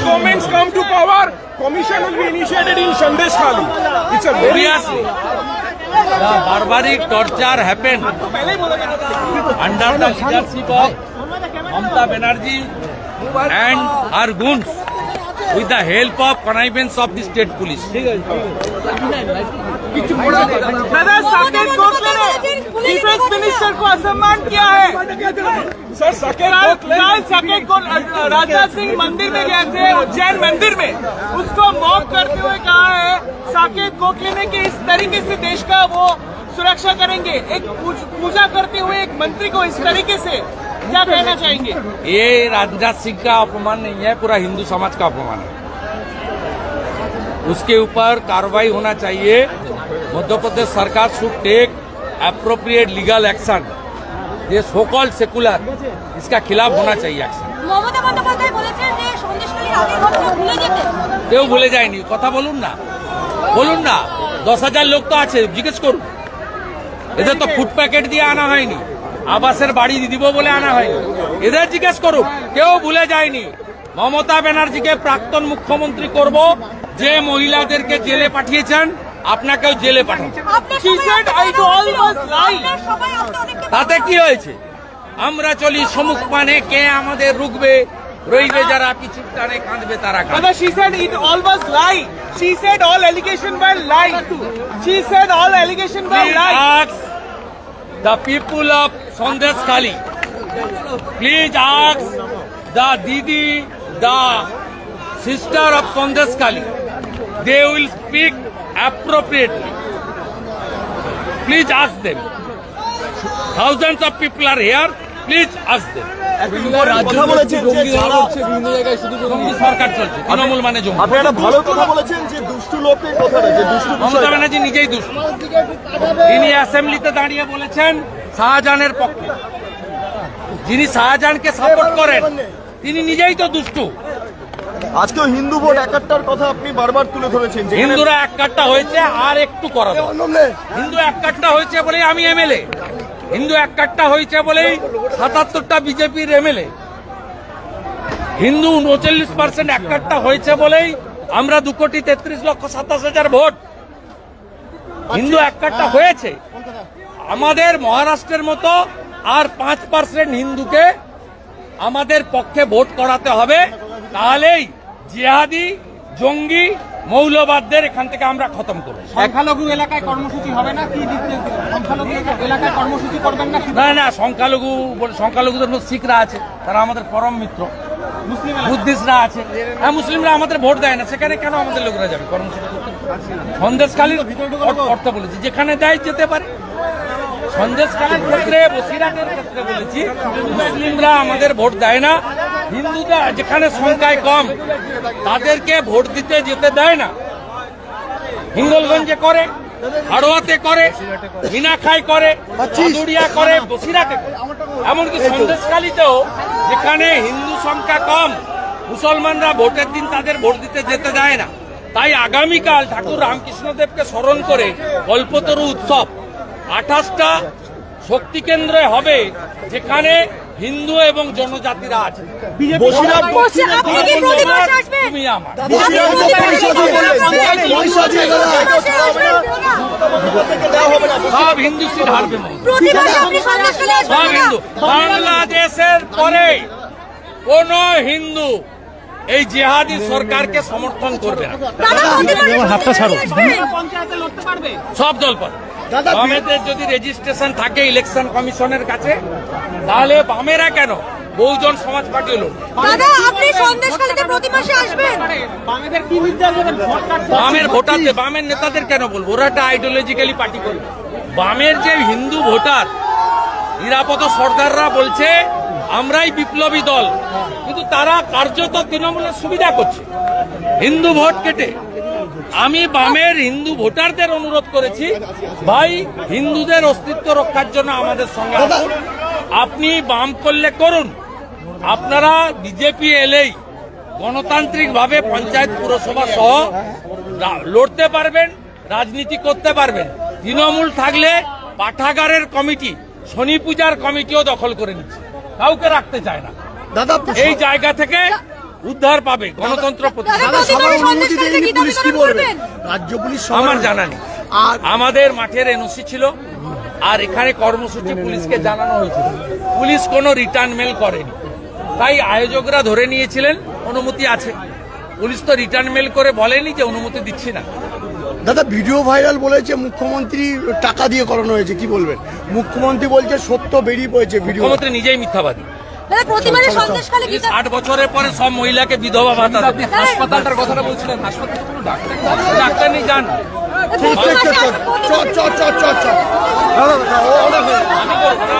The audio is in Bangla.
governments come to power, commission will be initiated in Sandeshkhali. It's a very the barbaric torture happened under the leadership of Mamata Banerjee and her goons with the help of connivance of the state police. दादा साकेत गोखले ने डिफेंस मिनिस्टर को असम्मान किया है। sir, Saket राजनाथ सिंह मंदिर में गए थे, उज्जैन मंदिर में, उसको मॉक करते हुए कहा है साकेत गोखले ने कि इस तरीके से देश का वो सुरक्षा करेंगे। एक पूजा करते हुए एक मंत्री को इस तरीके से क्या कहना चाहेंगे? ये राजनाथ सिंह का अपमान नहीं है, पूरा हिंदू समाज का अपमान है। उसके ऊपर कार्रवाई होना चाहिए। मध्य प्रदेश सरकार should take appropriate legal action. ये सो कॉल्ड सेकुलर, इसका खिलाफ होना चाहिए एक्शन। মমতা বন্দ্যোপাধ্যায় বলেছেন যে সন্দেশখালীর আগের ঘটনা ভুলে যেতে। কেউ ভুলে যায়নি, কথা বলুন না 10,000 লোক তো আছে, জিজ্ঞেস করুন। এদের তো ফুড প্যাকেট দিয়ে আনা হয়নি, আবাসের বাড়ি দিব বলে আনা হয়নি, এদের জিজ্ঞেস করুন। কেউ ভুলে যায়নি। মমতা ব্যানার্জিকে প্রাক্তন মুখ্যমন্ত্রী করব, যে মহিলাদেরকে জেলে পাঠিয়েছেন আপনাকেও জেলে পাঠান। তাতে কি হয়েছে? আমরা চলি সম্মুখ মানে, কে আমাদের রুখবে? রইবে যারা পিছুর টানে কাঁদবে তারা। She said it all was lie. She said all allegation were lie. She said all allegation were lie. Ask the people of Sandeshkhali. Please ask the Didi, the sister of Sandeshkhali. They will speak appropriately. Please ask them. Thousands of people are here. Please ask them. কথা বলেছেন যে যারা বিভিন্ন জায়গায় শুধু সরকার চলছে, তৃণমূল মানে জঙ্গি। আপনি একটা ভালো কথা বলেছেন যে দুষ্টু লোকের কথাটা, যে দুষ্টু মমতা ব্যানার্জি নিজেই দুষ্টু। তিনি অ্যাসেম্বলিতে দাঁড়িয়ে বলেছেন শাহজাহানের পক্ষে। যিনি শাহজাহানকে সাপোর্ট করেন তিনি নিজেই তো দুষ্টু। আজকেও হিন্দু ভোট একাত্তর কথা আপনি বারবার তুলে ধরেছেন। হিন্দুরা এক কাট্টা হয়েছে, আর একটু করা দরকার। হিন্দু এক কাট্টা হয়েছে বলেই আমি এমএলএ, হিন্দু এক কাট্টা হয়েছে বলেই ৭৭টা বিজেপির এমএলএ, হিন্দু ৩৯% এক কাট্টা হয়েছে বলেই আমরা ২,৩৩,২৭,০০০ ভোট। হিন্দু এক কাট্টা হয়েছে। আমাদের মহারাষ্ট্রের মতো আর 5% হিন্দুকে আমাদের পক্ষে ভোট করাতে হবে, তাহলেই জিহাদি জঙ্গি মৌলবাদদের এখান থেকে আমরা খতম করব। সংখ্যালঘু এলাকায় কর্মসূচি হবে না? কি সংখ্যালঘু এলাকায় কর্মসূচি করবেন না? না, সংখ্যালঘুদের মধ্যে শিখরা আছে, তারা আমাদের পরম মিত্র। বুদ্ধিস্টরা আছে, হ্যাঁ, মুসলিমরা আমাদের ভোট দেয় না, সেখানে কেন আমাদের লোকরা যাবে কর্মসূচি করতে? সন্দেশখালীর অর্থ বলেছি, যেখানে দেয় যেতে পারে। সন্দেশখালীর ক্ষেত্রে, বসিরহাটের ক্ষেত্রে বলেছি মুসলিমরা আমাদের ভোট দেয় না, হিন্দুরা যেখানে সংখ্যায় কম তাদেরকে ভোট দিতে যেতে দেয় না। হিঙ্গলগঞ্জে করে, হাড়োয়াতে করে, মিনাখায় করে, চাঁদুরিয়া করে, বসিরহাটে করে, এমনকি সন্দেশখালীতেও যেখানে হিন্দু সংখ্যা কম মুসলমানরা ভোটের দিন তাদের ভোট দিতে যেতে দেয় না। তাই আগামীকাল ঠাকুর রামকৃষ্ণদেবকে স্মরণ করে কল্পতরু উৎসব 28টা শক্তি কেন্দ্রে হবে, যেখানে হিন্দু এবং জনজাতিরা আছে। তুমি আমার সব হিন্দু সিট হারবে, সব হিন্দু। বাংলাদেশের পরে কোন হিন্দু এই জিহাদি সরকারকে সমর্থন করবে না। হাতটা ছাড়ো, সব দল পারে। বামেদের যদি রেজিস্ট্রেশন থাকে ইলেকশন কমিশনের কাছে, তাহলে বামেরা কেন, বহুজন সমাজ পার্টি হলো। বামের ভোটারদের, বামের নেতাদের কেন বলবো? ওরা একটা আইডিওলজিক্যালি পার্টি করবে। বামের যে হিন্দু ভোটার নিরাপদ সর্দাররা বলছে আমরাই বিপ্লবী দল, কিন্তু তারা কার্যত তৃণমূলের সুবিধা করছে হিন্দু ভোট কেটে। আমি বামের হিন্দু ভোটারদের অনুরোধ করেছি, ভাই হিন্দুদের অস্তিত্ব রক্ষার জন্য আমাদের সঙ্গে আসুন। আপনি বাম করলে করুন, আপনারা বিজেপি এলেই গণতান্ত্রিকভাবে পঞ্চায়েত পুরসভা সহ লড়তে পারবেন, রাজনীতি করতে পারবেন। তৃণমূল থাকলে পাঠাগারের কমিটি, শনি পূজার কমিটিও দখল করে নিচ্ছে, কাউকে রাখতে চায় না। এই জায়গা থেকে উদ্ধার পাবে, গণতন্ত্র প্রতিষ্ঠা। দাদা, সবার প্রতিবারে অনুমতি দেয়নি সন্দেশখালীতে পুলিশ, কি কি বলবেন? করবেন? রাজ্য পুলিশ আমার জানা নেই। আর আমাদের মাঠের এনওসি ছিল, আর এখানে কর্মসূচি পুলিশকে জানানো হয়েছিল। পুলিশ কোনো রিটার্ন মেল করেনি, তাই আয়োজকরা ধরে নিয়েছিলেন অনুমতি আছে। পুলিশ তো রিটার্ন মেল করে বলেনি যে অনুমতি দিচ্ছি না। দাদা, ভিডিও ভাইরাল বলেছে মুখ্যমন্ত্রী টাকা দিয়ে করানো হয়েছে, কি বলবেন? মুখ্যমন্ত্রী বলছে সত্য বেরিয়ে পড়েছে ভিডিও। মুখ্যমন্ত্রী নিজেই মিথ্যাবাদী। দাদা, প্রতিবারে সন্দেশখালী কি 60 বছরের পরে সব মহিলাকে বিধবা ভাতা দেবে। হাসপাতালটার কথাটা বলছিলেন, হাসপাতালে কোনো ডাক্তার নেই, যান। ঠিক ঠিক ঠিক চ চ চ চ চ আমি করবো না।